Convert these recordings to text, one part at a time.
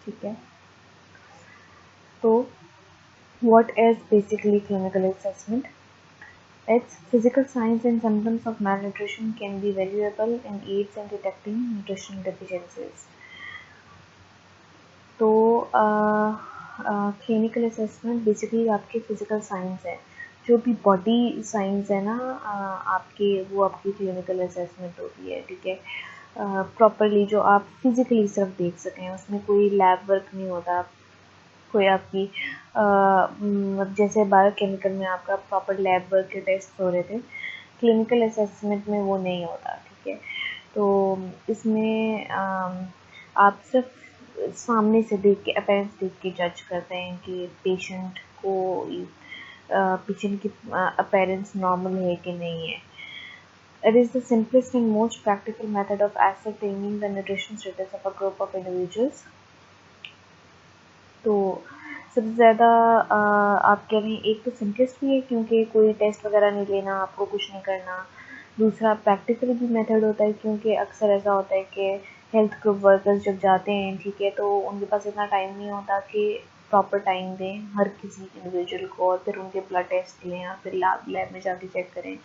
ठीक है। तो what is basically clinical assessment? Its physical signs and symptoms of malnutrition can be valuable and aids in detecting nutritional deficiencies. तो clinical assessment basically आपके physical science है, जो भी body science है ना आपके, वो आपकी क्लिनिकल असेसमेंट होती है। ठीक है, प्रॉपरली जो आप फिजिकली सिर्फ देख सकें, उसमें कोई लैब वर्क नहीं होता, कोई आपकी जैसे बायोकेमिकल में आपका प्रॉपर लैब वर्क के टेस्ट हो रहे थे, क्लिनिकल असेसमेंट में वो नहीं होता। ठीक है, तो इसमें आप सिर्फ सामने से देख के, अपीयरेंस देख के जज करते हैं कि पेशेंट की अपीयरेंस नॉर्मल है कि नहीं है। It is the simplest and most practical method of ascertaining the nutrition status of a group of individuals. तो सबसे ज़्यादा आप कह रहे हैं, एक तो सिंपलेस्ट भी है क्योंकि कोई टेस्ट वगैरह नहीं लेना, आपको कुछ नहीं करना। दूसरा प्रैक्टिकल भी मेथड होता है क्योंकि अक्सर ऐसा होता है कि हेल्थ ग्रुप वर्कर्स जब जाते हैं, ठीक है, तो उनके पास इतना टाइम नहीं होता कि प्रॉपर टाइम दें हर किसी इंडिविजुअल को, और फिर उनके ब्लड टेस्ट लें या फिर लैब में जाके चेक करें,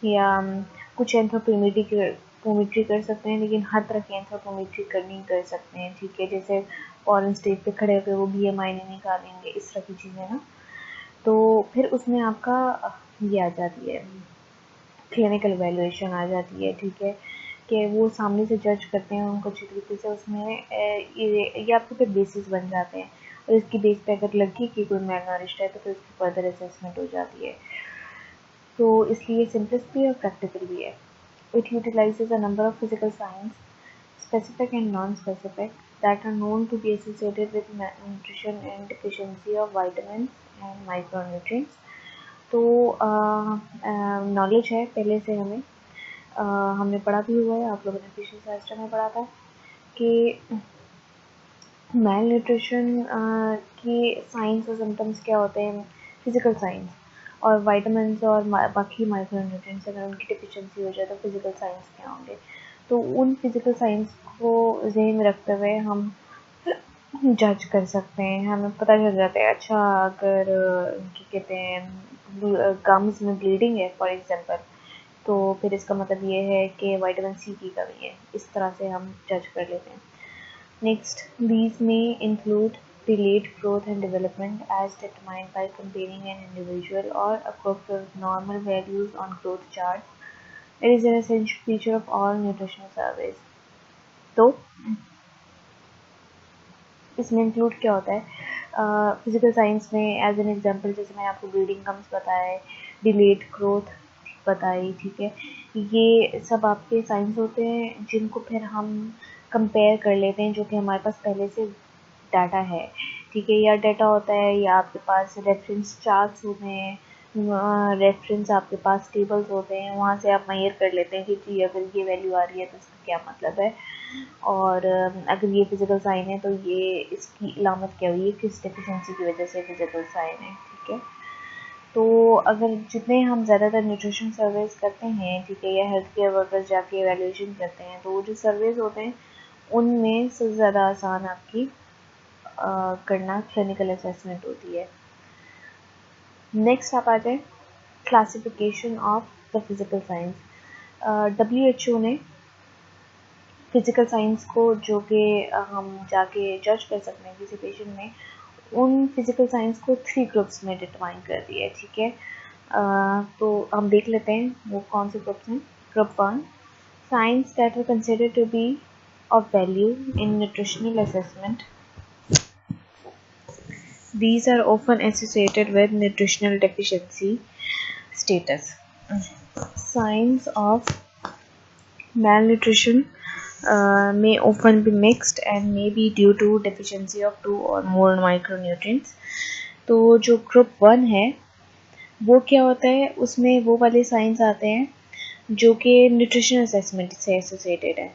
या कुछ एंथ्रोपोमेट्री कर सकते हैं, लेकिन हर तरह की एंथ्रोपोमेट्री नहीं कर सकते हैं। ठीक है, जैसे फॉरेन स्टेज पे खड़े होकर वो BMI नहीं निकालेंगे, इस तरह की चीज़ें ना। तो फिर उसमें आपका ये आ जाती है, क्लिनिकल वैल्यूएशन आ जाती है। ठीक है, कि वो सामने से जज करते हैं उनको अच्छी तरीके से, उसमें ये आपके फिर बेसिस बन जाते हैं, और इसकी बेस पे अगर लगे कि कोई मैलनरिश्ड है तो फिर उसकी फर्दर असेसमेंट हो जाती है। तो इसलिए सिंपलेस्ट भी और प्रैक्टिकल भी है। It utilises a number of physical science, specific and non-specific, that are known to be associated with nutrition and deficiency of vitamins and micronutrients. तो नॉलेज है पहले से हमें, हमने पढ़ा भी हुआ है, आप लोगों ने पिछले सेमेस्टर में पढ़ा था कि मेल न्यूट्रिशन की साइंस और सिम्टम्स क्या होते हैं, फिजिकल साइंस, और वाइटामिन और बाकी माइक्रोन्यूट्रिएंट्स अगर उनकी डिफिशिएंसी हो जाए तो फिजिकल साइंस क्या होंगे। तो उन फिजिकल साइंस को ज़हन में रखते हुए हम जज कर सकते हैं, हमें पता चल जाता है। अच्छा, अगर क्या कहते हैं गम्स में ब्लीडिंग है फॉर एग्जांपल, तो फिर इसका मतलब ये है कि विटामिन C की कमी है। इस तरह से हम जज कर लेते हैं। Next, these may include delayed growth and development as determined by comparing an individual or a group with normal values on growth charts. It is an essential feature of all nutritional surveys. तो इसमें include क्या होता है, physical science में as an example जैसे मैंने आपको bleeding comes बताया, डिलेड ग्रोथ बताई। ठीक है, ये सब आपके साइंस होते हैं जिनको फिर हम कंपेयर कर लेते हैं, जो कि हमारे पास पहले से डाटा है। ठीक है, या डाटा होता है या आपके पास रेफरेंस चार्ट्स होते हैं, रेफरेंस आपके पास टेबल्स होते हैं, वहाँ से आप मेजर कर लेते हैं कि जी अगर ये वैल्यू आ रही है तो इसका क्या मतलब है, और अगर ये फिजिकल साइन है तो ये इसकी इलामत क्या हुई है, किस डेफिशिएंसी की वजह से फिजिकल साइन है। ठीक है, तो अगर जितने हम ज़्यादातर न्यूट्रिशन सर्वेज करते हैं, ठीक है, या हेल्थ केयर वर्कर्स जाके एवेल्यूएशन करते हैं, तो वो जो सर्वेज होते हैं उनमें सबसे ज़्यादा आसान आपकी करना क्लिनिकल असेसमेंट होती है। नेक्स्ट आप आ जाए classification of the physical science. WHO ने फिजिकल साइंस को, जो कि हम जाके जज कर सकते हैं किसी पेशेंट में, उन फिजिकल साइंस को 3 ग्रुप्स में डिटरमाइन कर दिया है। ठीक है, तो हम देख लेते हैं वो कौन से ग्रुप्स हैं। Group 1, signs that are considered to be of value in nutritional assessment. These are often associated with nutritional deficiency status. Signs of malnutrition may often be mixed and may be due to deficiency of 2 or more micronutrients. तो जो group 1 है वो क्या होता है, उसमें वो वाले साइंस आते हैं जो कि न्यूट्रिशन असेसमेंट से एसोसिएटेड है।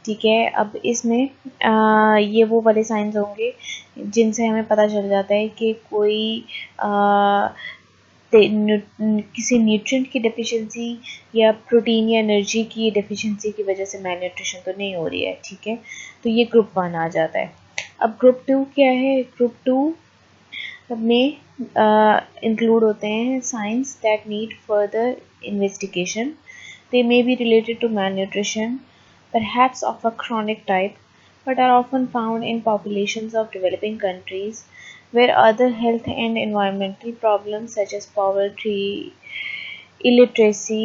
ठीक है, अब इसमें ये वो वाले साइंस होंगे जिनसे हमें पता चल जाता है कि कोई किसी न्यूट्रिएंट की डेफिशिएंसी या प्रोटीन या एनर्जी की डेफिशिएंसी की वजह से मैल न्यूट्रिशन तो नहीं हो रही है। ठीक है, तो ये ग्रुप 1 आ जाता है। अब ग्रुप 2 क्या है? ग्रुप 2 में इंक्लूड होते हैं science that need further investigation. They may be related to malnutrition, perhaps of a chronic type, but are often found in populations of developing countries where other health and environmental problems such as poverty, illiteracy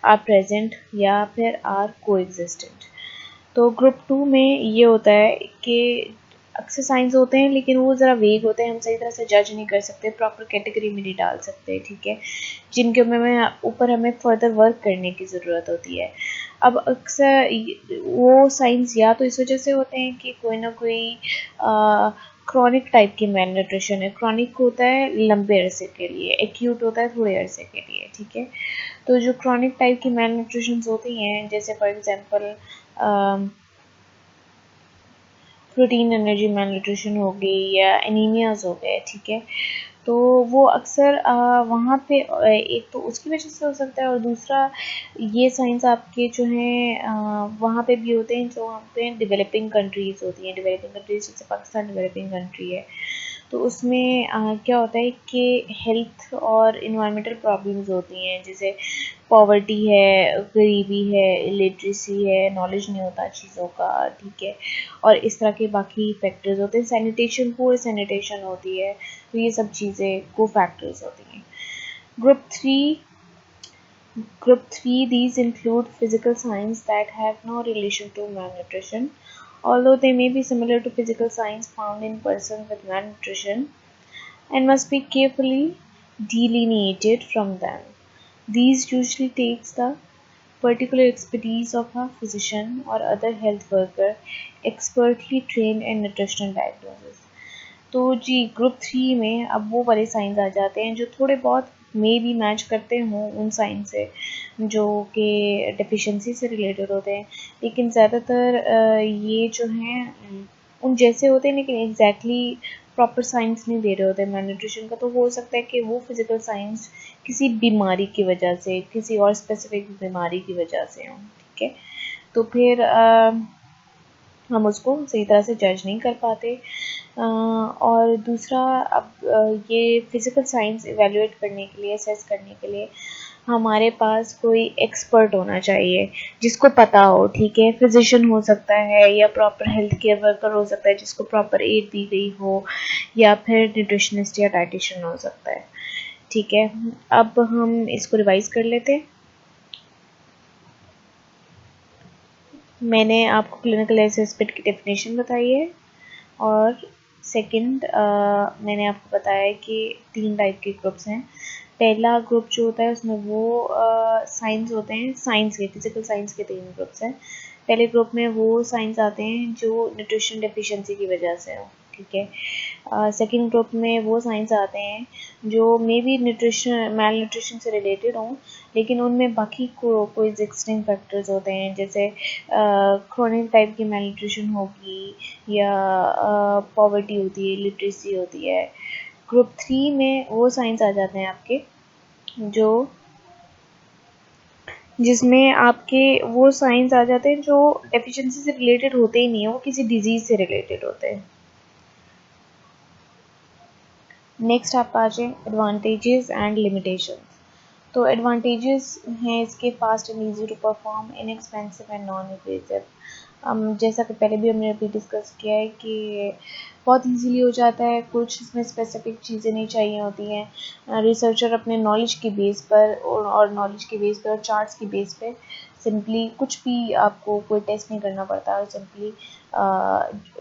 are present या फिर are coexistent. तो group 2 में ये होता है कि अक्सर science होते हैं लेकिन वो ज़रा वेग होते हैं, हम सही तरह से जज नहीं कर सकते, प्रॉपर कैटेगरी में नहीं डाल सकते, ठीक है, जिनके ऊपर हमें फर्दर वर्क करने की ज़रूरत होती है. अब अक्सर वो साइंस या तो इस वजह से होते हैं कि कोई ना कोई क्रॉनिक टाइप की मेल न्यूट्रिशन है. क्रॉनिक होता है लंबे अरसे के लिए, एक्यूट होता है थोड़े अरसे के लिए, ठीक है. तो जो क्रॉनिक टाइप की मेल न्यूट्रिशन होती हैं, जैसे for example protein energy mail nutrition हो गई या एनीमियाज हो गए, ठीक है, तो वो अक्सर वहाँ पे एक तो उसकी वजह से हो सकता है, और दूसरा ये साइंस आपके जो हैं वहाँ पे भी होते हैं, जो वहाँ पे डेवलपिंग कंट्रीज़ होती हैं. डेवलपिंग कंट्रीज जैसे पाकिस्तान डेवलपिंग कंट्री है, तो उसमें क्या होता है कि हेल्थ और इन्वायरमेंटल प्रॉब्लम्स होती हैं, जैसे पॉवर्टी है, गरीबी है, इलिटरेसी है, नॉलेज नहीं होता चीज़ों का, ठीक है, और इस तरह के बाकी फैक्टर्स होते हैं. सैनिटेशन, पुअर सैनिटेशन होती है, तो ये सब चीज़ें को फैक्टर्स होती हैं. Group 3, these include physical signs that have no relation to malnutrition, although they may be similar to physical signs found in persons with malnutrition and must be carefully delineated from them. These usually takes the particular expertise of a physician or other health worker expertly trained in nutritional diagnosis. तो जी group 3 में अब वो वाले science आ जाते हैं जो थोड़े बहुत मे भी मैच करते हों उन साइंस से जो कि डेफिशिएंसी से रिलेटेड होते हैं, लेकिन ज़्यादातर ये जो हैं उन जैसे होते हैं, लेकिन एग्जैक्टली प्रॉपर साइंस नहीं दे रहे होते मेल न्यूट्रिशन का. तो हो सकता है कि वो फिज़िकल साइंस किसी बीमारी की वजह से, किसी और स्पेसिफिक बीमारी की वजह से हों, ठीक है. तो फिर हम उसको सही तरह से जज नहीं कर पाते. और दूसरा, अब ये फिज़िकल साइंस इवेलुएट करने के लिए, असेस करने के लिए हमारे पास कोई एक्सपर्ट होना चाहिए जिसको पता हो, ठीक है. फिजिशियन हो सकता है या प्रॉपर हेल्थ केयर वर्कर हो सकता है जिसको प्रॉपर एड दी गई हो, या फिर न्यूट्रिशनिस्ट या डाइटिशियन हो सकता है, ठीक है. अब हम इसको रिवाइज कर लेते हैं. मैंने आपको क्लिनिकल असेसमेंट की डेफिनेशन बताई है, और सेकंड मैंने आपको बताया कि 3 टाइप के ग्रुप्स हैं. पहला ग्रुप जो होता है उसमें वो साइंस होते हैं, साइंस के, फिजिकल साइंस के 3 ग्रुप्स हैं. पहले ग्रुप में वो साइंस आते हैं जो न्यूट्रिशन डेफिशिएंसी की वजह से हो, ठीक है. सेकंड ग्रुप में वो साइंस आते हैं जो may be nutrition, mail nutrition से रिलेटेड हों, लेकिन उनमें बाकी कोई एग्जिस्टिंग फैक्टर्स होते हैं, जैसे क्रोनिक टाइप की मेल न्यूट्रिशन होगी या पॉवर्टी होती है, लिटरेसी होती है. ग्रुप 3 में वो साइंस आ जाते हैं आपके जो जिसमें आपके वो साइंस आ जाते हैं जो डेफिशिएंसी से रिलेटेड होते ही नहीं है, वो किसी डिजीज़ से रिलेटेड होते हैं. नेक्स्ट आप आ जाए एडवांटेजेस एंड लिमिटेशंस. तो एडवांटेजेस हैं इसके, fast and easy to perform, inexpensive and non invasive. जैसा कि पहले भी हमने अभी डिस्कस किया है कि बहुत इजीली हो जाता है, कुछ इसमें स्पेसिफिक चीज़ें नहीं चाहिए होती हैं. रिसर्चर अपने नॉलेज की बेस पर और नॉलेज की बेस पर और चार्ट्स की बेस पे सिंपली कुछ भी, आपको कोई टेस्ट नहीं करना पड़ता और सिंपली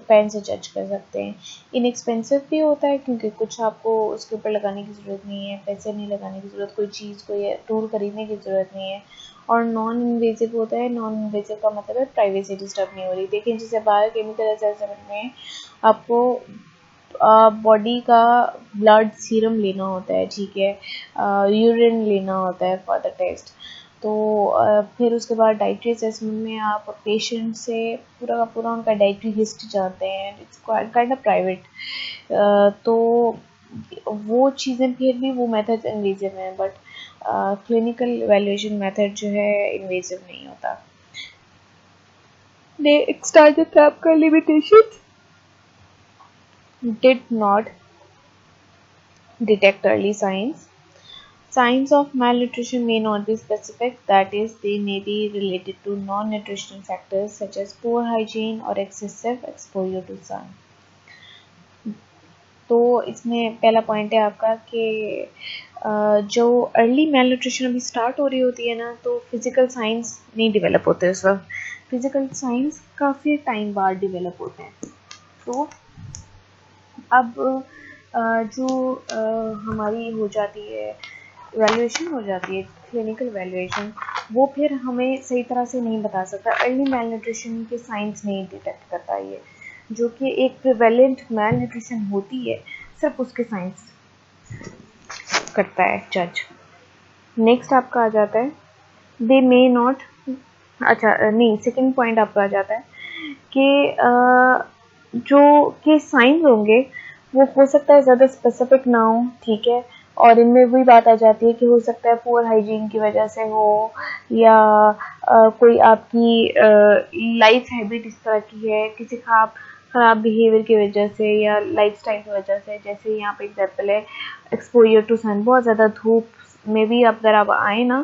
पेन से जज कर सकते हैं. इनएक्सपेंसिव भी होता है क्योंकि कुछ आपको उसके ऊपर लगाने की ज़रूरत नहीं है, पैसे नहीं लगाने की ज़रूरत, कोई चीज़, कोई टूल खरीदने की ज़रूरत नहीं है. और नॉन इन्वेजिव होता है. नॉन इन्वेजिव का मतलब है प्राइवेसी डिस्टर्ब नहीं हो रही. देखिए, जैसे बायोकेमिकल असेसमेंट में आपको बॉडी का ब्लड सीरम लेना होता है, ठीक है, यूरिन लेना होता है फॉर द टेस्ट. तो फिर उसके बाद डाइटरी असेसमेंट में आप पेशेंट से पूरा का पूरा उनका डाइटरी हिस्ट्री जानते हैं. It's kind of private. तो वो चीज़ें फिर भी वो मेथड इन्वेजिव हैं, बट क्लिनिकल इवैल्यूएशन मेथड जो है इन्वेजिव नहीं होता. नेक्स्ट आ जाता है आपका limitation. did not detect early signs. Signs of malnutrition may not be specific, that is, they may be related to non-nutritional factors such as poor hygiene or excessive exposure to sun. तो इसमें पहला point है आपका कि जो early mail nutrition अभी start हो रही होती है ना, तो फिज़िकल साइंस नहीं डेवलप होते उस वक्त, फिज़िकल साइंस काफ़ी टाइम बाद डेवलप होते हैं। तो अब जो हमारी हो जाती है वैल्यूएशन हो जाती है, क्लिनिकल वैल्यूएशन, वो फिर हमें सही तरह से नहीं बता सकता, अर्ली मेल न्यूट्रिशन के साइंस नहीं डिटेक्ट करता ये, जो कि एक प्रिवेलेंट मेल न्यूट्रिशन होती है सिर्फ उसके साइंस करता है जज। नेक्स्ट आपका आ जाता है दे मे नॉट, अच्छा नहीं, सेकंड पॉइंट आपका आ जाता है कि जो के साइंस होंगे वो हो सकता है ज़्यादा स्पेसिफिक ना हो, ठीक है, और इनमें वही बात आ जाती है कि हो सकता है पुअर हाइजीन की वजह से हो, या कोई आपकी लाइफ हैबिट इस तरह की है, किसी ख़राब बिहेवियर की वजह से या लाइफस्टाइल की वजह से। जैसे यहाँ पे एग्जांपल है एक्सपोजर टू सन, बहुत ज़्यादा धूप में भी अगर आप आए ना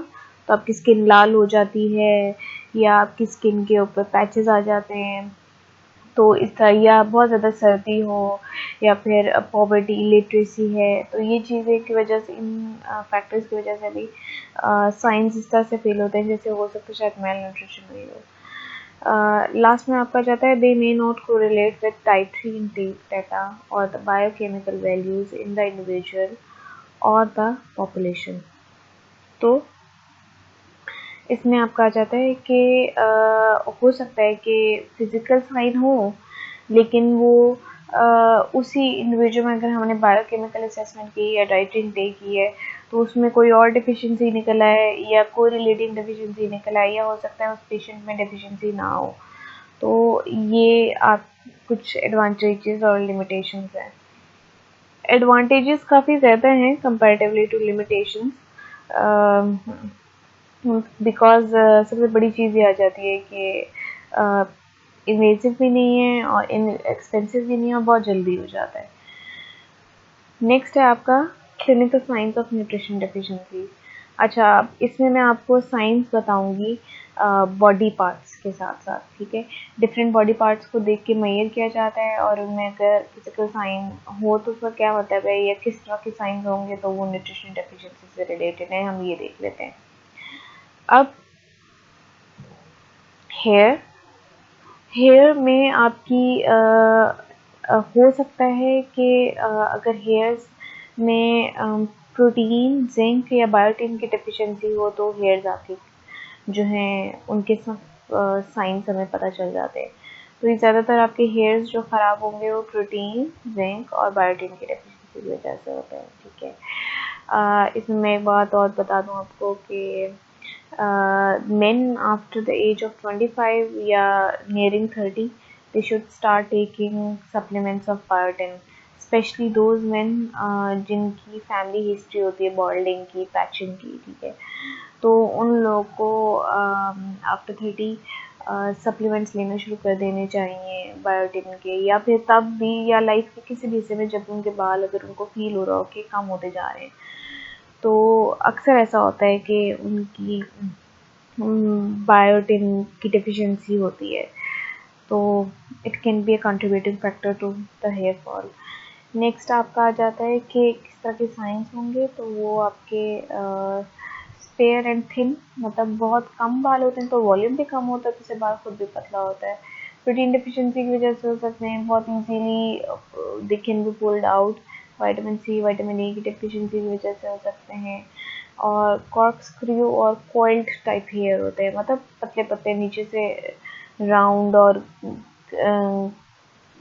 तो आपकी स्किन लाल हो जाती है, या आपकी स्किन के ऊपर पैचेस आ जाते हैं, तो इस तरह, या बहुत ज़्यादा सर्दी हो, या फिर पॉवर्टी इलिटरेसी है, तो ये चीज़ें की वजह से, इन फैक्टर्स की वजह से भी साइंस इस तरह से फेल होते हैं, जैसे हो सकता है शायद मेल न्यूट्रिशन हुई हो। लास्ट में आपका जाता है they may not correlate with dietary intake data और the biochemical values in the individual और द पॉपुलेशन। तो इसमें आपका आ जाता है कि हो सकता है कि फिज़िकल साइन हो, लेकिन वो उसी इंडिविजुअल में अगर हमने बायोकेमिकल असेसमेंट की या डाइटरी इनटेक की है तो उसमें कोई और डिफिशिएंसी निकल आए या कोई रिलेटिंग डिफिशिएंसी निकल आए, या हो सकता है उस पेशेंट में डिफिशिएंसी ना हो। तो ये आप कुछ एडवांटेजेस और लिमिटेशंस हैं। एडवांटेजेस काफ़ी ज़्यादा हैं कंपैरेटिवली टू लिमिटेशंस, बिकॉज सबसे बड़ी चीज़ ये आ जाती है कि इन्वेसिव भी नहीं है और एक्सपेंसिव भी नहीं है और बहुत जल्दी हो जाता है। नेक्स्ट है आपका clinical science of nutrition deficiency. अच्छा, इसमें मैं आपको साइंस बताऊंगी बॉडी पार्ट्स के साथ साथ, ठीक है, डिफरेंट बॉडी पार्ट्स को देख के मेजर किया जाता है और उनमें अगर फिजिकल साइन हो तो उसका क्या मतलब है, या किस तरह के साइंस होंगे तो वो न्यूट्रिशन डेफिशिएंसी से रिलेटेड है, हम ये देख लेते हैं। अब हेयर में आपकी हो सकता है कि अगर हेयर्स में प्रोटीन, जिंक या बायोटिन की डेफिशिएंसी हो तो हेयर्स आपकी जो हैं उनके सब साइंस हमें पता चल जाते हैं। तो ये ज़्यादातर आपके हेयर्स जो ख़राब होंगे वो प्रोटीन, जिंक और बायोटिन की डेफिशिएंसी की वजह से होते हैं, ठीक है। इसमें मैं एक बात और बता दूं आपको कि men after the age of 25 या nearing 30 they should start taking supplements of biotin, especially those men जिनकी फैमिली हिस्ट्री होती है बॉल्डिंग की, पैचिंग की, ठीक है, तो उन लोगों को आफ्टर 30 सप्लीमेंट्स लेने शुरू कर देने चाहिए बायोटिन के, या फिर तब भी, या लाइफ के किसी भी हिस्से में जब उनके बाल अगर उनको फील हो रहा हो कि कम होते जा रहे हैं, तो अक्सर ऐसा होता है कि उनकी बायोटिन की डेफिशिएंसी होती है, तो it can be a contributing factor to the hair fall. Next आपका आ जाता है कि किस तरह के साइंस होंगे, तो वो आपके स्पेयर एंड थिन, मतलब बहुत कम बाल होते हैं तो वॉल्यूम भी कम होता है, तो उससे बाल खुद भी पतला होता है। प्रोटीन डेफिशिएंसी की वजह से हो सकते हैं, बहुत easily they can be pulled out. Vitamin C, vitamin A की डेफिशिएंसी की वजह से हो सकते हैं। और कॉर्कस्क्रू और कॉइल्ड टाइप हेयर होते हैं, मतलब पतले पतले नीचे से राउंड और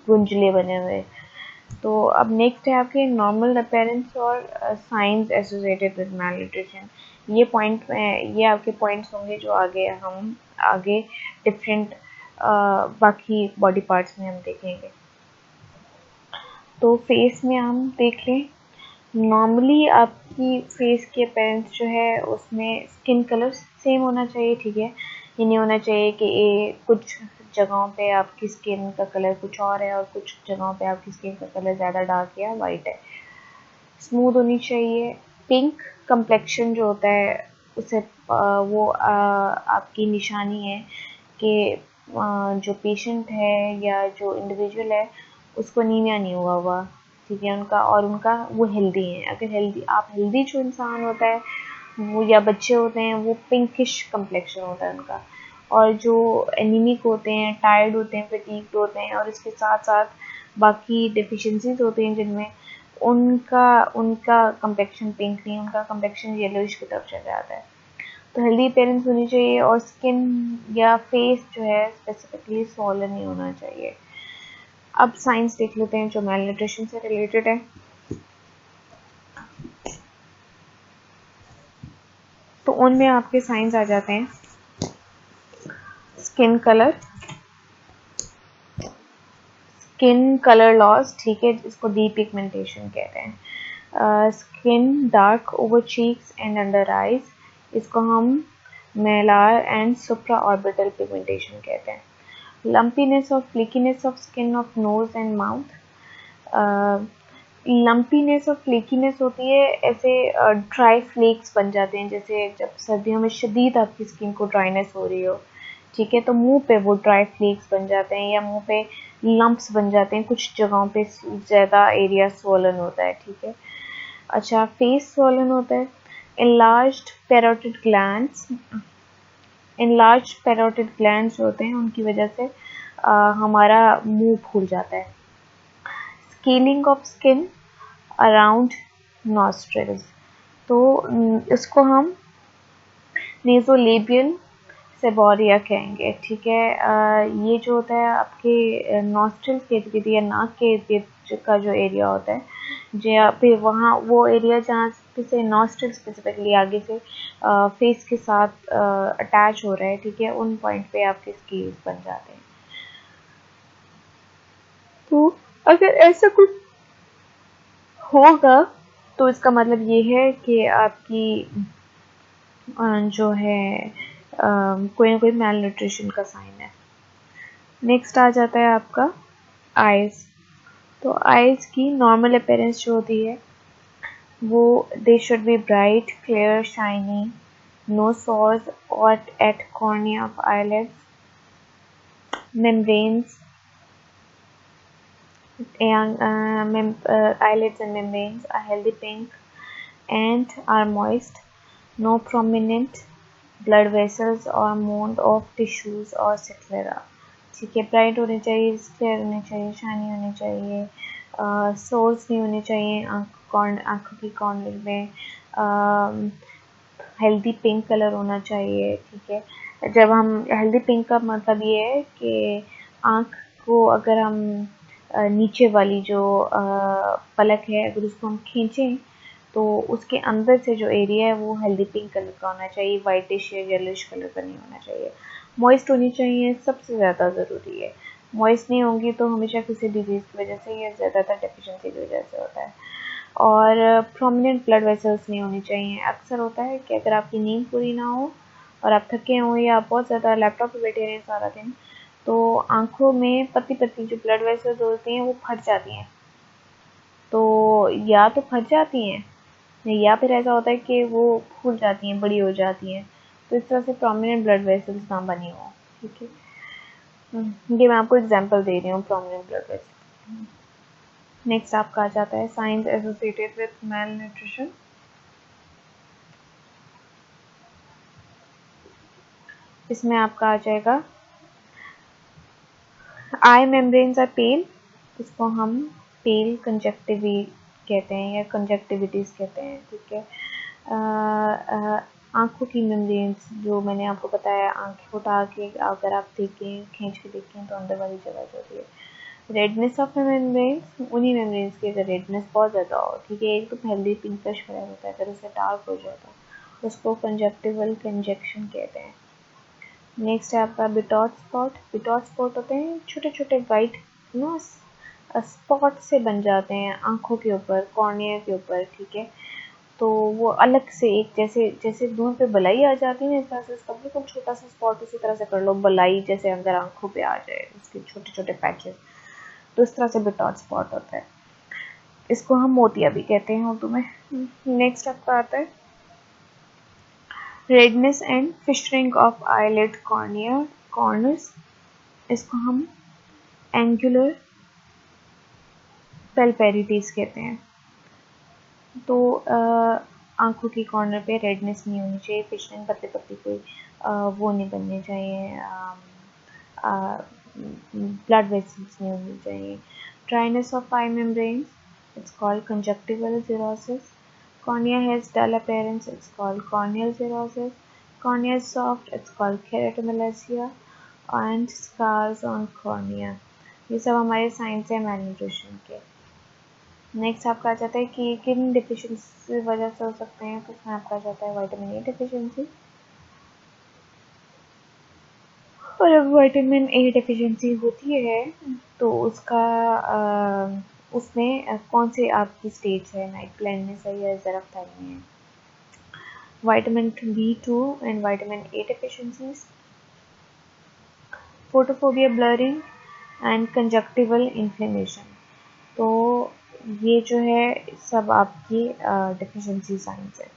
गुंजले बने हुए। तो अब नेक्स्ट है आपके नॉर्मल अपीयरेंस और signs associated with malnutrition. ये पॉइंट ये आपके पॉइंट्स होंगे जो हम आगे डिफरेंट बाकी बॉडी पार्ट्स में हम देखेंगे। तो फेस में हम देख लें, नॉर्मली आपकी फेस की अपीयरेंस जो है उसमें स्किन कलर सेम होना चाहिए, ठीक है, ये नहीं होना चाहिए कि ये कुछ जगहों पे आपकी स्किन का कलर कुछ और है और कुछ जगहों पे आपकी स्किन का कलर ज़्यादा डार्क या वाइट है। स्मूथ होनी चाहिए। पिंक कंप्लेक्शन जो होता है उसे वो आपकी निशानी है कि जो पेशेंट है या जो इंडिविजुअल है उसको नीमिया नहीं हुआ, ठीक है, उनका वो हेल्दी है। अगर हेल्दी जो इंसान होता है वो या बच्चे होते हैं वो पिंकिश कंप्लेक्शन होता है उनका, और जो एनीमिक होते हैं, टायर्ड होते हैं, फटीग्ड होते हैं और इसके साथ साथ बाकी डिफिशिएंसीज होते हैं जिनमें उनका उनका कंप्लेक्शन पिंक नहीं, उनका कंप्लेक्शन येलोइश की तरफ चला जाता है। तो हेल्दी अपीयरेंस होनी चाहिए और स्किन या फेस जो है स्पेसिफिकली स्वॉलन नहीं होना चाहिए। अब साइंस देख लेते हैं जो मेल न्यूट्रिशन से रिलेटेड है। तो उनमें आपके साइंस आ जाते हैं स्किन कलर लॉस, ठीक है, इसको डीपिगमेंटेशन कहते हैं। Skin dark over cheeks and under eyes, इसको हम malar and supra orbital pigmentation कहते हैं। लंपीनेस और flakiness of skin of nose and mouth. Lumpiness और फ्लेकीनेस होती है, ऐसे ड्राई फ्लेक्स बन जाते हैं, जैसे जब सर्दियों में शदीद आपकी स्किन को ड्राइनेस हो रही हो, ठीक है, तो मुंह पे वो ड्राई फ्लेक्स बन जाते हैं या मुंह पे लंप्स बन जाते हैं, कुछ जगहों पे ज़्यादा एरिया स्वॉलन होता है, ठीक है। अच्छा, फेस स्वॉलन होता है। enlarged parotid glands होते हैं, उनकी वजह से हमारा मुंह फूल जाता है। Scaling of skin around nostrils, तो इसको हम नेजोलेबियल सेबोरिया कहेंगे, ठीक है। ये जो होता है आपके नॉस्ट्रल्स के इर्द गिर्द या नाक के इर्द गिर्द का जो एरिया होता है, जो फिर वहाँ वो एरिया जहाँ से नॉस्ट्रल स्पेसिफिकली आगे से फेस के साथ अटैच हो रहा है, ठीक है, उन पॉइंट पे आपके स्केल्स बन जाते हैं। तो अगर ऐसा कुछ होगा तो इसका मतलब ये है कि आपकी जो है कोई ना कोई मेल न्यूट्रिशन का साइन है। नेक्स्ट आ जाता है आपका आइज़। तो आइज़ की नॉर्मल अपीयरेंस जो होती है वो they should be bright, clear, shiny, no sores और at cornea of eyelids, membranes, eyelids and membranes are healthy pink and are moist, no prominent blood vessels or mound of tissues or sclera, ठीक है। Bright होने चाहिए, clear होने चाहिए, shiny होने चाहिए, source नहीं होने चाहिए आँखों की कॉर्नर में, हेल्दी पिंक कलर होना चाहिए, ठीक है। जब हम हेल्दी पिंक का मतलब ये है कि आँख को अगर हम नीचे वाली जो पलक है अगर उसको हम खींचें तो उसके अंदर से जो एरिया है वो हेल्दी पिंक कलर का होना चाहिए, वाइटिश या येलोइश कलर का नहीं होना चाहिए। मॉइस्ट होनी चाहिए, सबसे ज़्यादा ज़रूरी है। मॉइस्ट नहीं होंगी तो हमेशा किसी डिजीज़ की वजह से या ज़्यादातर डेफिशिएंसी की वजह से होता है। और प्रोमिनेंट ब्लड वेसल्स नहीं होनी चाहिए। अक्सर होता है कि अगर आपकी नींद पूरी ना हो और आप थके हों या आप बहुत ज़्यादा लैपटॉप पे बैठे रहें सारा दिन, तो आँखों में पतली पतली जो ब्लड वेसल्स होती हैं वो फट जाती हैं। तो या तो फट जाती हैं या फिर ऐसा होता है कि वो फूल जाती हैं, बड़ी हो जाती हैं, तो इस तरह से प्रोमिनेंट ब्लड वेसल्स ना बनी हो, ठीक है। ये मैं आपको एग्जांपल दे रही हूँ प्रोमिनेंट ब्लड वेसल्स। नेक्स्ट आपका आ जाता है signs associated with mail nutrition. इसमें आपका आ जाएगा आई मेम्ब्रेन्स आर पेल, इसको हम पेल कंजक्टिवी कहते हैं या कंजक्टिविटीज़ कहते हैं, ठीक है। आँखों की मेम्ब्रेन्स जो मैंने आपको बताया, आँखें उठा के अगर आप देखें, खींच के देखें तो अंदर वाली जगह जो होती है। रेडनेस ऑफ मेम्ब्रेन्स, उन्हीं मेम्ब्रेन्स की अगर रेडनेस बहुत ज़्यादा हो, ठीक है, एक तो हेल्दी पिंकिश कलर होता है, अगर उसे डार्क हो जाता है उसको कंजक्टिवल कंजक्शन कहते हैं। नेक्स्ट है आपका बिटॉट स्पॉट। बिटॉट स्पॉट होते हैं छोटे छोटे वाइट ना स्पॉट से बन जाते हैं आँखों के ऊपर, कॉर्निया के ऊपर, ठीक है। तो वो अलग से एक जैसे जैसे दूर पे बलाई आ जाती है ना, इस तरह से इसका बिल्कुल छोटा सा स्पॉट उसी तरह से कर लो, बलाई जैसे अगर आंखों पे आ जाए इसके छोटे छोटे पैचेस, तो इस तरह से बिटॉट स्पॉट होता है। इसको हम मोतिया भी कहते हैं उर्दू में। नेक्स्ट आपका आता है redness and fissuring of eyelid cornea corners. इसको हम एंगुलर पेल्पेरिटीज कहते हैं। तो आंखों की कॉर्नर पे रेडनेस नहीं होनी चाहिए, फिशरिंग पतले पतले कोई वो नहीं बनने चाहिए, ब्लड वेसल्स नहीं होनी चाहिए। Dryness of I membrane, it's called conjunctival xerosis. Cornea has dull appearance, it's called corneal xerosis. Cornea is soft, it's called keratomalacia. And scars on cornea, ये सब हमारे साइंस है malnutrition के। नेक्स्ट आपका आ जाता है कि किन डिफिशिएंसी की वजह से हो सकते हैं, तो उसमें आपका आ जाता है विटामिन ए डिफिशिएंसी। और अब विटामिन ए डिफिशिएंसी होती है तो उसका उसमें कौन से आपकी स्टेज है, नाइट ब्लाइंडनेस है या ज़ेरोफ्थैल्मिया है। Vitamin B2 and vitamin A deficiencies, photophobia, blurring and conjunctival inflammation. तो ये जो है सब आपकी डिफिशिएंसी साइंस है।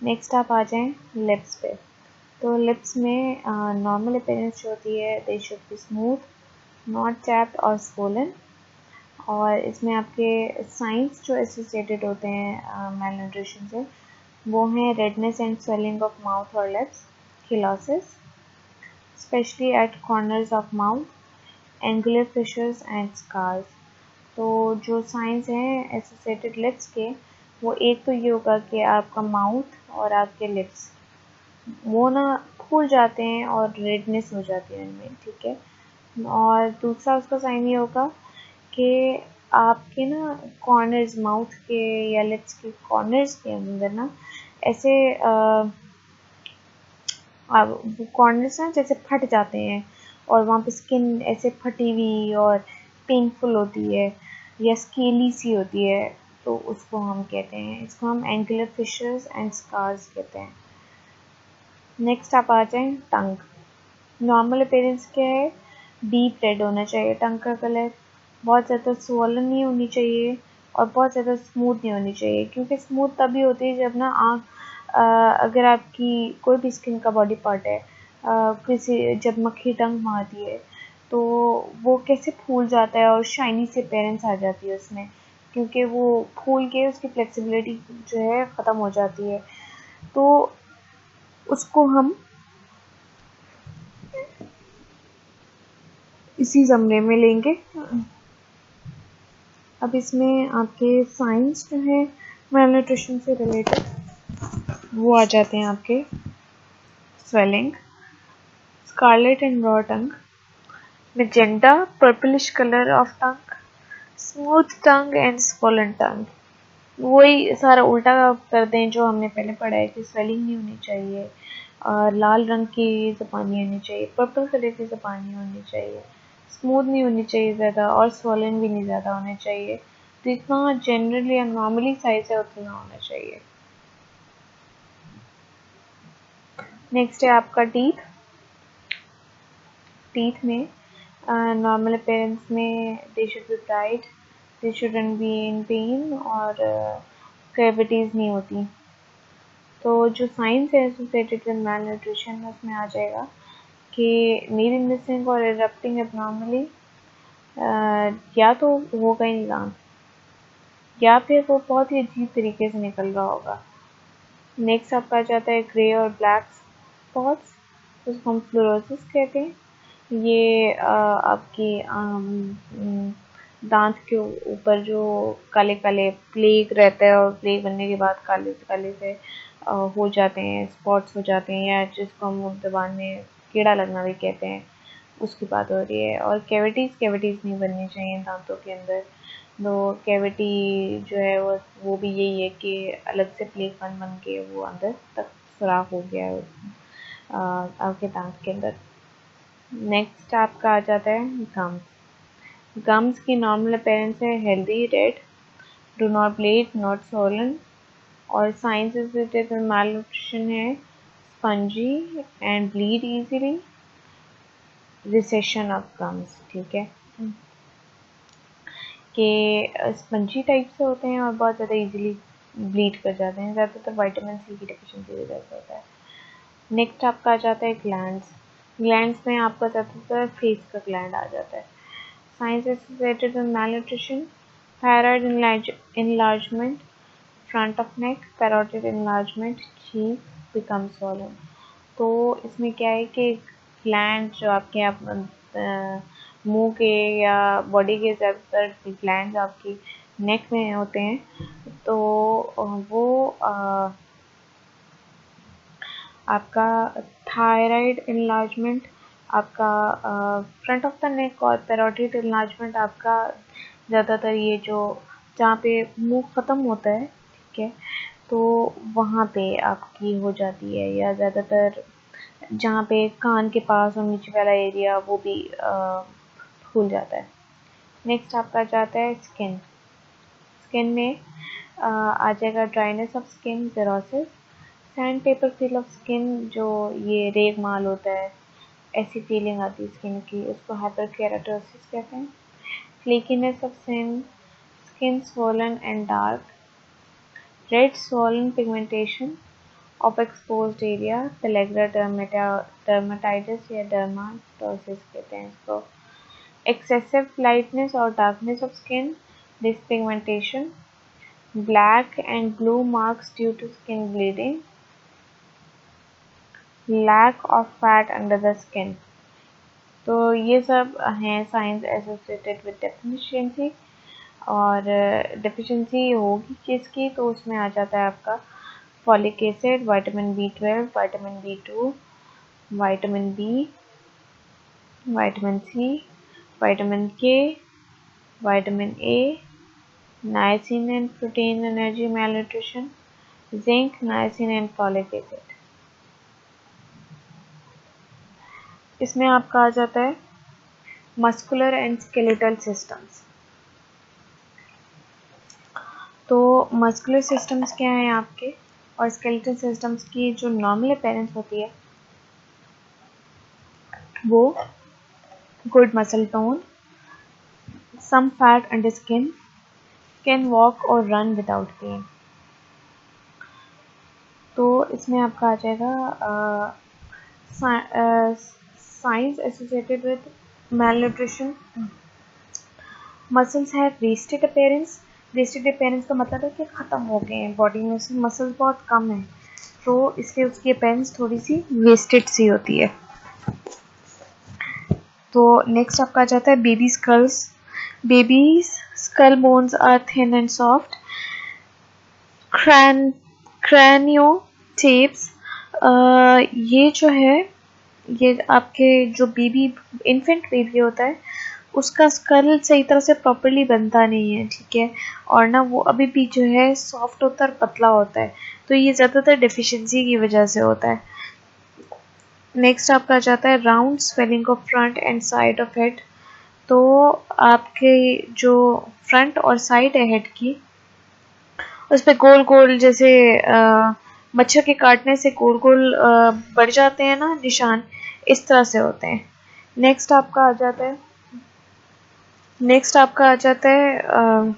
नेक्स्ट आप आ जाएं लिप्स पे। तो लिप्स में नॉर्मल अपीयरेंस जो होती है, दे should be smooth, not chapped और स्वोलन। और इसमें आपके साइंस जो एसोसिएटेड होते हैं मेल न्यूट्रिशन से, वो हैं redness and swelling of mouth और lips, cheilosis specially at corners of mouth, angular fissures and scars. तो जो साइंस हैं एसोसिएटेड लिप्स के, वो एक तो ये होगा कि आपका माउथ और आपके लिप्स वो ना फूल जाते हैं और रेडनेस हो जाती है इनमें, ठीक है। और दूसरा उसका साइन ये होगा कि आपके ना कॉर्नर्स, माउथ के या लिप्स के कॉर्नर्स के अंदर ना ऐसे कॉर्नर्स ना जैसे फट जाते हैं और वहाँ पे स्किन ऐसे फटी हुई और पेनफुल होती है या स्केली सी होती है, तो उसको हम कहते हैं, इसको हम एंगुलर फिशर्स एंड स्कार्स कहते हैं। नेक्स्ट आप आ जाएं टंग। नॉर्मल अपीयरेंस क्या है, डीप रेड होना चाहिए टंग का कलर, बहुत ज़्यादा स्वॉलन नहीं होनी चाहिए और बहुत ज़्यादा स्मूथ नहीं होनी चाहिए, क्योंकि स्मूथ तभी होती है जब ना आँख अगर आपकी कोई भी स्किन का बॉडी पार्ट है किसी जब मक्खी टंग मारती है तो वो कैसे फूल जाता है और शाइनी से अपीयरेंस आ जाती है उसमें, क्योंकि वो फूल के उसकी फ्लेक्सिबिलिटी जो है ख़त्म हो जाती है। तो उसको हम इसी ज़मरे में लेंगे। अब इसमें आपके साइंस जो है मेल न्यूट्रिशन से रिलेटेड वो आ जाते हैं आपके swelling, scarlet and raw tongue, magenta purplish color of tongue, smooth tongue and swollen tongue। वही सारा उल्टा कर दें जो हमने पहले पढ़ा है कि स्वेलिंग नहीं होनी चाहिए, और लाल रंग की ज़बान नहीं होनी चाहिए, पर्पल कलर की ज़बान नहीं होनी चाहिए, स्मूथ नहीं होनी चाहिए ज़्यादा और स्वोलन भी नहीं ज़्यादा होना चाहिए। तो इतना जनरली या नॉर्मली साइज है उतना होना चाहिए। नेक्स्ट है आपका टीथ। टीथ में नॉर्मल अपीयरेंस में दे should be bright, they shouldn't be in pen और कैविटीज़ नहीं होती। तो जो साइंस है एसोसिएटेड विद मेल न्यूट्रिशन उसमें आ जाएगा कि नील मिसिंग और इरप्टिंग एबनॉर्मली, या तो होगा ही निदान या फिर वो बहुत ही अजीब तरीके से निकल रहा होगा। नेक्स्ट आपका आ जाता है ग्रे और ब्लैक स्पॉट्स, उसको हम फ्लोरोसिस कहते हैं। ये आपकी दांत के ऊपर जो काले काले प्लेग रहता है और प्लेग बनने के बाद काले काले से हो जाते हैं, स्पॉट्स हो जाते हैं, या जिसको हम ज़बान में कीड़ा लगना भी कहते हैं, उसकी बात हो रही है। और कैविटीज़ नहीं बननी चाहिए दांतों के अंदर। तो कैविटी जो है वो भी यही है कि अलग से प्लेग बन के वो अंदर तक सुराख हो गया है आपके दांत के अंदर। नेक्स्ट आपका आ जाता है गम्स। गम्स की नॉर्मल अपीयरेंस है healthy red, do not bleed, not swollen और signs associated with malnutrition है spongy and bleed easily, recession of gums, ठीक है, कि स्पंजी टाइप से होते हैं और बहुत ज़्यादा इजीली ब्लीड कर जाते हैं, ज़्यादातर विटामिन सी की डिफिशिएंसी की वजह से होता है। नेक्स्ट आपका आ जाता है ग्लैंड्स। ग्लैंड्स में आपका ज़्यादातर फेस का ग्लैंड आ जाता है। Signs associated with malnutrition, thyroid enlargement, front of neck, parotid enlargement, cheek become swollen। तो इसमें क्या है कि ग्लैंड जो आपके मुंह के या बॉडी के ज़्यादातर ग्लैंड आपकी नेक में होते हैं, तो वो आपका थायराइड enlargement, आपका फ्रंट ऑफ द नेक, और पैरोटिड enlargement आपका ज़्यादातर ये जो जहाँ पे मुंह ख़त्म होता है, ठीक है, तो वहाँ पे आपकी हो जाती है, या ज़्यादातर जहाँ पे कान के पास और नीचे वाला एरिया वो भी फूल जाता है। नेक्स्ट आपका जाता है स्किन। स्किन में आ जाएगा dryness of skin, xerosis, sand paper feel of skin, जो ये रेग माल होता है, ऐसी फीलिंग आती है स्किन की, उसको हाइपरकेराटोसिस कहते हैं। Flakiness of skin swollen and dark, red swollen pigmentation of exposed area, pellagra dermatitis या dermatosis कहते हैं इसको। excessive lightness or darkness of skin, dyspigmentation, black and blue marks due to skin bleeding, lack of fat under the skin। तो ये सब हैं signs associated with deficiency. और deficiency होगी किसकी, तो उसमें आ जाता है आपका folic acid, vitamin B12, vitamin B2, vitamin B, vitamin C, vitamin K, vitamin A, niacin and protein energy malnutrition, zinc, niacin and folic acid. इसमें आपका आ जाता है मस्कुलर एंड स्केलेटल सिस्टम्स। तो मस्कुलर सिस्टम्स क्या हैं आपके, और स्केलेटल सिस्टम्स की जो नॉर्मल अपीयरेंस होती है वो good muscle tone, some fat under skin, can walk और रन विदाउट पेन। तो इसमें आपका आ जाएगा signs associated with malnutrition, muscles have wasted appearance. Wasted appearance का मतलब है कि ख़त्म हो गए हैं, बॉडी में से मसल्स बहुत कम है, तो इसलिए उसकी अपीयरेंस थोड़ी सी वेस्टेड सी होती है। तो नेक्स्ट आपका आ जाता है baby skulls. Baby skull bones are thin and soft, craniotabes. ये जो है, ये आपके जो बेबी इन्फेंट बेबी होता है उसका स्कल सही तरह से प्रॉपरली बनता नहीं है, ठीक है, और ना वो अभी भी जो है सॉफ्ट होता है और पतला होता है, तो ये ज़्यादातर डेफिशिएंसी की वजह से होता है। नेक्स्ट आपका आ जाता है round swelling of front end side of head. तो आपके जो फ्रंट और साइड है हेड की, उस पर गोल गोल जैसे मच्छर के काटने से गोल गोल बढ़ जाते हैं ना निशान, इस तरह से होते हैं। नेक्स्ट आपका आ जाता है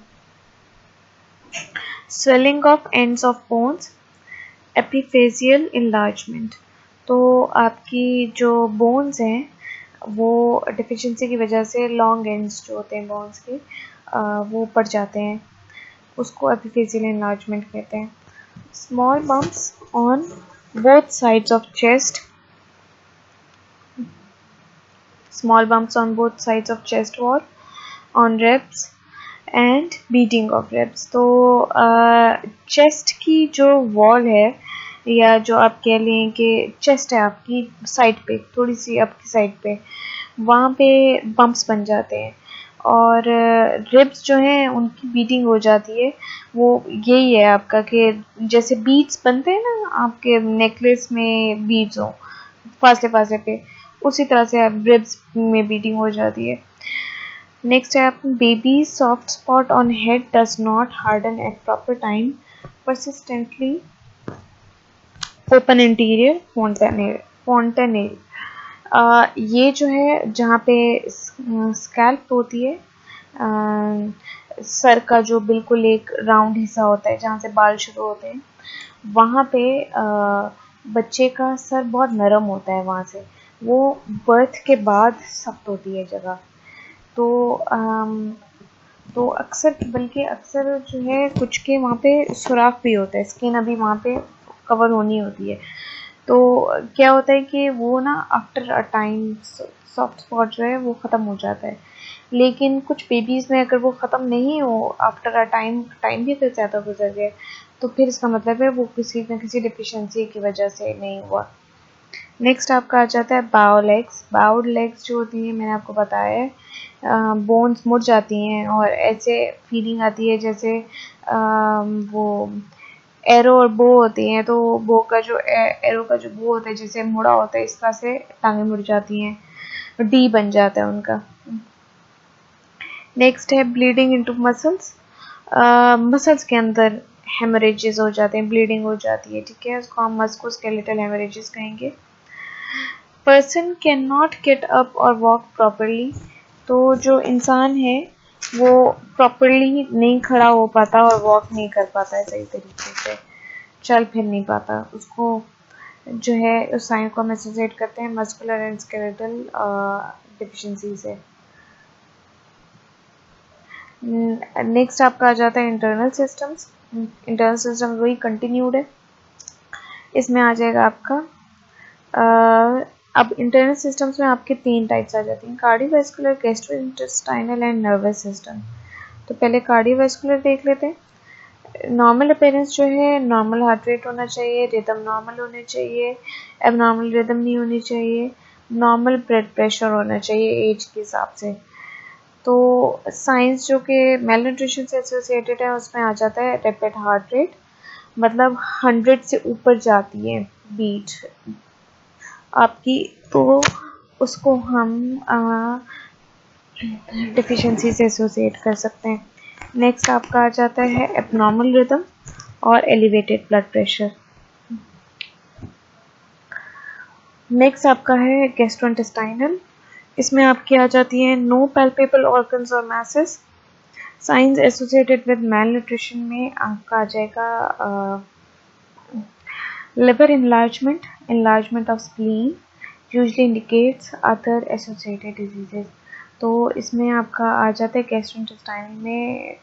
swelling of ends of bones, epiphyseal enlargement. तो आपकी जो बोन्स हैं वो डिफिशिएंसी की वजह से लॉन्ग एंड्स जो होते हैं बोन्स के वो बढ़ जाते हैं, उसको एपिफेजियल इनलार्जमेंट कहते हैं। Small bumps on both sides of chest, small bumps on both sides of chest wall, on ribs and beating of ribs। तो चेस्ट की जो वॉल है, या जो आप कह लें कि चेस्ट है आपकी साइड पे, थोड़ी सी आपकी साइड पे, वहाँ पे बम्प्स बन जाते हैं, और रिब्स जो हैं उनकी बीटिंग हो जाती है। वो यही है आपका कि जैसे बीड्स बनते हैं ना आपके नेकलेस में, बीड्स हो फासले फासले पे, उसी तरह से रिब्स में बीटिंग हो जाती है। नेक्स्ट है baby soft spot on head does not harden at proper time. persistently open interior fontanelle। ये जो है जहाँ पे स्कैल्प होती है, सर का जो बिल्कुल एक राउंड हिस्सा होता है जहाँ से बाल शुरू होते हैं, वहाँ पे बच्चे का सर बहुत नरम होता है, वहाँ से वो बर्थ के बाद सख्त होती है जगह। तो अक्सर, बल्कि अक्सर जो है कुछ के वहाँ पे सुराख भी होता है, स्किन अभी वहाँ पे कवर होनी होती है। तो क्या होता है कि वो ना after a time soft spot जो है वो ख़त्म हो जाता है। लेकिन कुछ बेबीज़ में अगर वो ख़त्म नहीं हो आफ्टर अ टाइम भी फिर ज़्यादा गुजर गए, तो फिर इसका मतलब है वो किसी न किसी डिफिशिएंसी की वजह से नहीं हुआ। नेक्स्ट आपका आ जाता है बाउल लेग्स। बाउल लेग्स जो होती हैं, मैंने आपको बताया है, बोन्स मुड़ जाती हैं और ऐसे फीलिंग आती है जैसे वो एरो और बो होती हैं, तो बो का जो एरो का जो बो होता है जैसे मुड़ा होता है, इस तरह से टांगें मुड़ जाती हैं, डी बन जाता है उनका। नेक्स्ट है ब्लीडिंग इनटू मसल्स। मसल्स के अंदर हेमरेजेस हो जाते हैं, ब्लीडिंग हो जाती है, ठीक है, उसको हम मस्कुलोस्केलेटल हेमरेजेस कहेंगे। Person can not get up और वॉक प्रॉपरली। तो जो इंसान है वो प्रॉपरली नहीं खड़ा हो पाता और वॉक नहीं कर पाता है सही तरीके से, चल फिर नहीं पाता। उसको जो है उस साइन को हम एसोसिएट करते हैं मस्कुलर एंड स्केलेटल डिफिशिएंसी से। नेक्स्ट आपका आ जाता है इंटरनल सिस्टम्स। इंटरनल सिस्टम वही कंटिन्यूड है, इसमें आ जाएगा आपका अब इंटरनल सिस्टम्स में आपके 3 टाइप्स आ जाती हैं, cardiovascular, gastrointestinal and nervous system. तो पहले कार्डियोवैस्कुलर देख लेते हैं। नॉर्मल अपीयरेंस जो है, नॉर्मल हार्ट रेट होना चाहिए, रिदम नॉर्मल होने चाहिए, एबनॉर्मल रिदम नहीं होनी चाहिए, नॉर्मल ब्लड प्रेशर होना चाहिए एज के हिसाब से। तो साइंस जो कि मेल न्यूट्रिशन से एसोसिएटेड है उसमें आ जाता है रैपिड हार्ट रेट, मतलब 100 से ऊपर जाती है बीट आपकी, तो उसको हम डिफिशिएंसी से एसोसिएट कर सकते हैं। नेक्स्ट आपका आ जाता है एबनॉर्मल रिदम और एलिवेटेड ब्लड प्रेशर। नेक्स्ट आपका है गैस्ट्रोइंटेस्टाइनल, इसमें आपकी आ जाती है नो पैल्पेबल ऑर्गन्स और masses. Signs associated with malnutrition में आपका आ जाएगा liver enlargement of spleen usually indicates other associated diseases। तो इसमें आपका आ जाता है गैस्ट्रोइंटेस्टाइनल में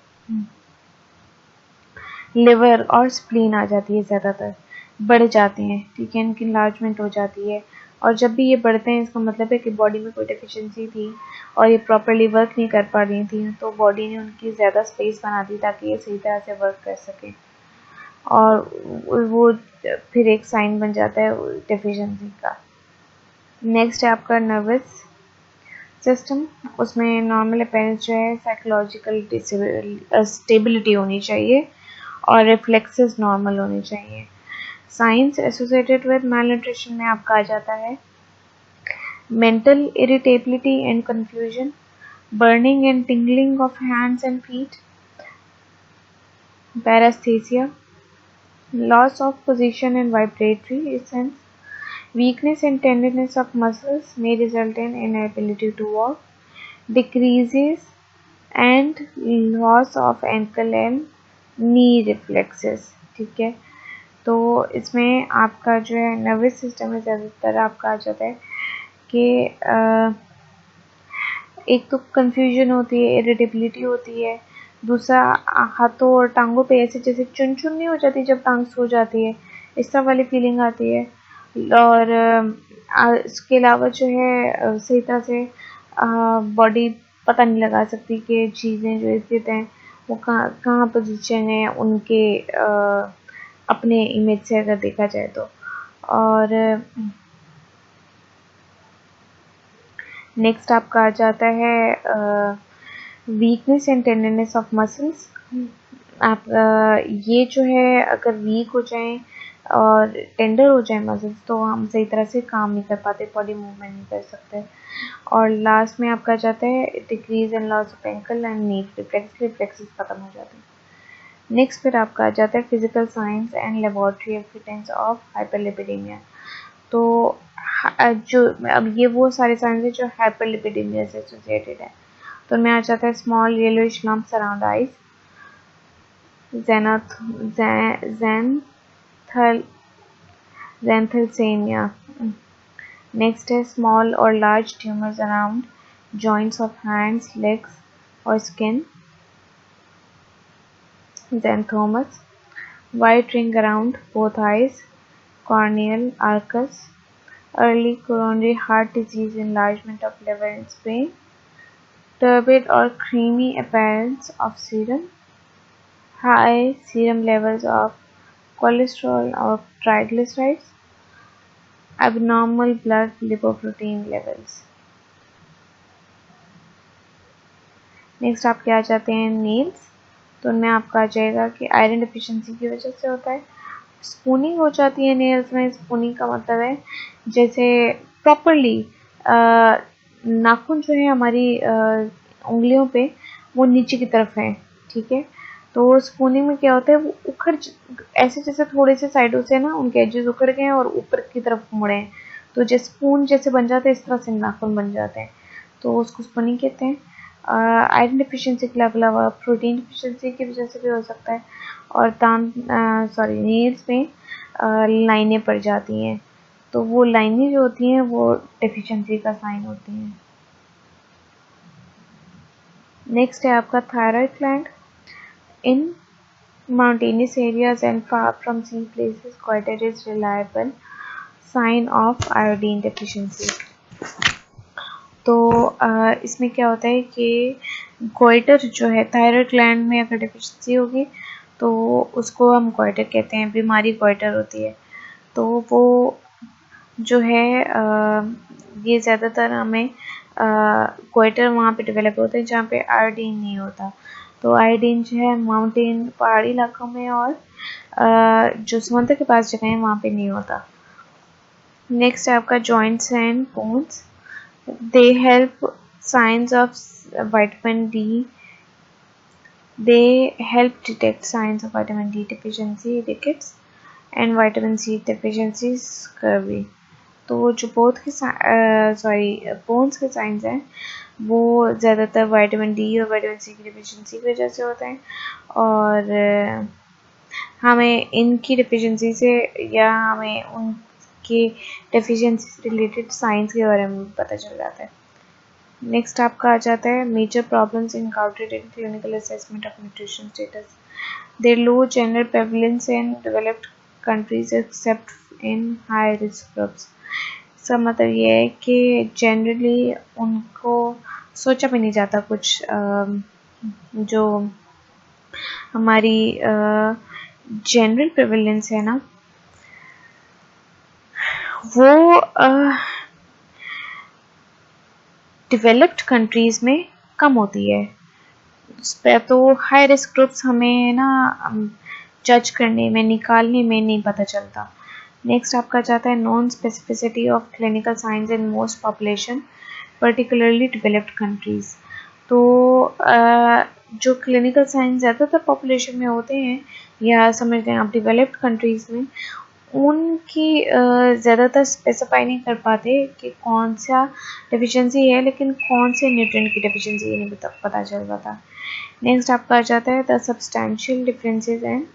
लिवर और स्प्लीन आ जाती है, ज़्यादातर बढ़ जाते हैं, ठीक है, इनकी enlargement हो जाती है। और जब भी ये बढ़ते हैं इसका मतलब है कि बॉडी में कोई डेफिशिएंसी थी और ये प्रॉपरली वर्क नहीं कर पा रही थी, तो बॉडी ने उनकी ज़्यादा स्पेस बना दी ताकि ये सही तरह से वर्क कर सके, और वो फिर एक साइन बन जाता है डेफिशिएंसी का। नेक्स्ट है आपका नर्वस सिस्टम, उसमें नॉर्मल अपीयरेंस जो है साइकोलॉजिकल स्टेबिलिटी होनी चाहिए और रिफ्लेक्सेस नॉर्मल होने चाहिए। साइंस एसोसिएटेड विद मैलन्यूट्रिशन में आपका आ जाता है mental irritability and confusion, burning and tingling of hands and feet, paresthesia, loss of position and vibratory sense, weakness and tenderness of muscles may result in inability to walk, decreases and loss of ankle and knee reflexes, ठीक है। तो इसमें आपका जो है nervous system में ज़्यादातर आपका आ जाता है कि एक तो कंफ्यूजन होती है, इरिटेबिलिटी होती है, दूसरा हाथों और टांगों पे ऐसे जैसे चुन चुन नहीं हो जाती जब टांग सो जाती है, इस तरह वाली फीलिंग आती है। और इसके अलावा जो है सही तरह से बॉडी पता नहीं लगा सकती कि चीज़ें जो स्थित हैं वो कहाँ कहाँ पोजीशन है उनके अपने इमेज से अगर देखा जाए तो। और नेक्स्ट आपका आ जाता है weakness and tenderness of muscles. आप ये जो है अगर वीक हो जाएं और टेंडर हो जाए मसल्स तो हम सही तरह से काम नहीं कर पाते, बॉडी मूवमेंट नहीं कर सकते। और लास्ट में आपका जाता है decrease and loss of ankle and knee reflexes खत्म हो जाते हैं। नेक्स्ट फिर आपका आ जाता है physical signs and laboratory evidence of hyperlipidemia. तो जो अब ये वो सारे साइंस है जो हाइपरलिपिडेमिया से एसोसिएटेड है। तो मैं आ जाता है small yellowish lumps around eyes, xanthalasemia। Next है स्मॉल और large tumours around joints of hands, legs or skin, xanthomas। White ring around both eyes, corneal arcus। Early coronary heart disease, enlargement of liver and spleen। Turbid or creamy appearance of serum। High serum levels of cholesterol or triglycerides। Abnormal blood lipoprotein levels। Next आपके आ जाते हैं Niels. तो उनमें आपका आ जाएगा कि iron deficiency की वजह से होता है। स्पूनिंग हो जाती है नेल्स में। स्पूनिंग का मतलब है जैसे प्रॉपरली नाखून जो है हमारी उंगलियों पे वो नीचे की तरफ है, ठीक है। तो स्पूनिंग में क्या होता है, वो उखड़ ऐसे जैसे थोड़े से साइडों से ना उनके एजेस उखड़ गए हैं और ऊपर की तरफ मुड़े हैं, तो जैसे स्पून जैसे बन जाते हैं इस तरह से नाखून बन जाते हैं, तो उसको स्पूनिंग कहते हैं। आयरन डिफिशिएंसी के अलावा प्रोटीन डिफिशिएंसी की वजह से भी हो सकता है। और नेल्स में लाइनें पड़ जाती हैं, तो वो लाइनें जो होती हैं वो डिफिशिएंसी का साइन होती हैं। नेक्स्ट है आपका thyroid gland. In mountainous areas and far from sea places, goiter is reliable sign of iodine deficiency। तो इसमें क्या होता है कि गोइटर जो है थायराइड ग्लैंड में अगर डिफिशिएंसी होगी तो उसको हम गोइटर कहते हैं, बीमारी गोइटर होती है। तो वो जो है ये ज़्यादातर हमें गोइटर वहाँ पे डेवलप होते हैं जहाँ पे आयोडीन नहीं होता। तो आयोडीन जो है माउंटेन पहाड़ी इलाकों में और जो समुद्र के पास जगह है वहाँ पे नहीं होता। नेक्स्ट है आपका joints and bones. They help science of vitamin D। They help detect signs of vitamin D deficiency rickets and vitamin C deficiency scurvy। तो जो बोन्स के साइंस हैं वो ज़्यादातर विटामिन डी और विटामिन सी की डिफिशिएंसी की वजह से होते हैं, और हमें इनकी डिफिशिएंसी से या हमें उनकी डिफिशिएंसी से रिलेटेड साइंस के बारे में पता चल जाता है। नेक्स्ट आपका आ जाता है major problems encountered in clinical assessment of nutrition status. There low general prevalence in developed countries except in high risk groups. इसका मतलब ये है कि जनरली उनको सोचा भी नहीं जाता कुछ जो हमारी जनरल प्रेवलेंस है ना वो डेवलप्ड कंट्रीज़ में कम होती है। उस पर तो हाई रिस्क ग्रुप्स हमें ना जज करने में निकालने में नहीं पता चलता। नेक्स्ट आपका जाता है non specificity of clinical science in most population particularly developed countries. तो जो क्लिनिकल साइंस ज़्यादातर पॉपुलेशन में होते हैं या समझ लें आप डेवलप्ड कंट्रीज़ में, उनकी ज़्यादातर स्पेसिफाई नहीं कर पाते कि कौन सा डिफिशिएंसी है, लेकिन कौन से न्यूट्रिएंट की डिफिशिएंसी ये नहीं पता चल पाता। नेक्स्ट आपका आ जाता है the substantial differences and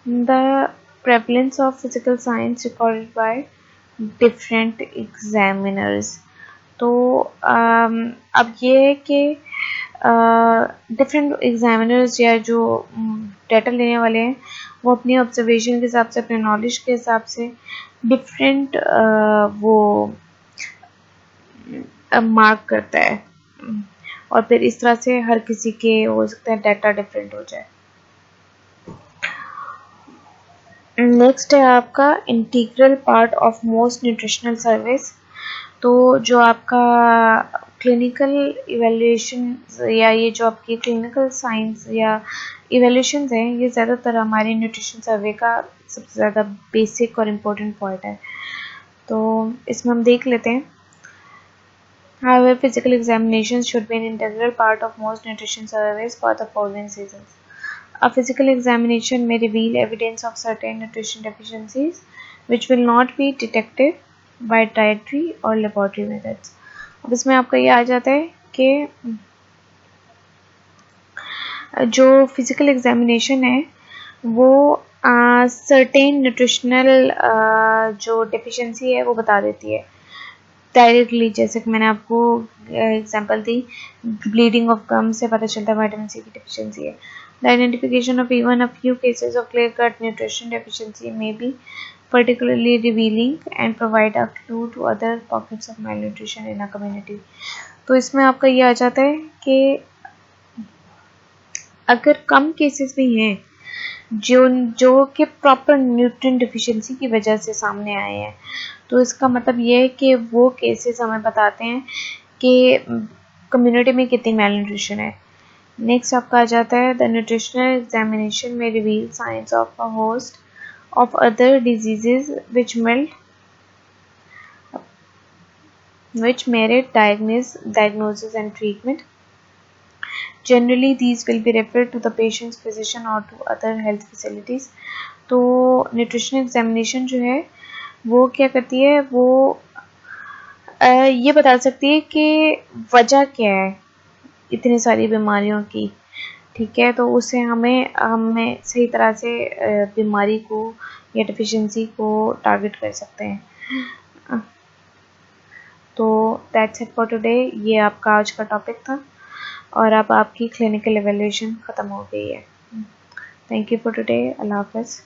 the prevalence of physical science recorded by different examiners. तो अब ये है कि डिफरेंट एग्जामिनर्स या जो डाटा लेने वाले हैं वो अपनी ऑब्जर्वेशन के हिसाब से, अपने नॉलेज के हिसाब से डिफरेंट वो मार्क करता है, और फिर इस तरह से हर किसी के हो सकता है डाटा डिफरेंट हो जाए। नेक्स्ट है आपका integral part of most nutritional service. तो जो आपका क्लिनिकल इवैल्यूएशन या ये जो आपकी क्लिनिकल साइंस या इवैल्यूएशन हैं ये ज़्यादातर हमारे न्यूट्रिशन सर्वे का सबसे ज़्यादा बेसिक और इम्पोर्टेंट पॉइंट है। तो इसमें हम देख लेते हैं। However, physical examinations should be an integral part of most nutrition surveys for the following reasons. A physical examination may reveal evidence of certain nutrition deficiencies which will not be detected by dietary or laboratory methods. अब इसमें आपका ये आ जाता है कि जो physical examination है वो सर्टेन न्यूट्रिशनल जो डेफिशिएंसी है वो बता देती है डायरेक्टली, जैसे कि मैंने आपको example the, bleeding of gums से पता चलता है विटामिन सी की डेफिशिएंसी है. The identification of even a few cases of clear cut nutrition deficiency may be particularly revealing and provide a clue to other pockets of malnutrition in a community. तो इसमें आपका ये आ जाता है कि अगर कम केसेस भी हैं जो कि प्रॉपर न्यूट्रिएंट डिफिशिएंसी की वजह से सामने आए हैं, तो इसका मतलब ये है कि वो केसेस हमें बताते हैं कि कम्युनिटी में कितनी मैलन्यूट्रिशन है. नेक्स्ट आपका आ जाता है द न्यूट्रिशनल एग्जामिनेशन में reveal science of a host of other diseases which merit diagnosis and treatment. Generally these will be referred to the patient's physician or to other health facilities. तो nutrition examination जो है वो क्या करती है, वो ये बता सकती है कि वजह क्या है इतनी सारी बीमारियों की. ठीक है, तो उससे हमें सही तरह से बीमारी को या डिफिशिएंसी को टारगेट कर सकते हैं. तो दैट्स इट फॉर टुडे. ये आपका आज का टॉपिक था और अब आपकी क्लिनिकल एवेल्यूएशन ख़त्म हो गई है. Thank you for today. अल्लाह हाफ़िज़.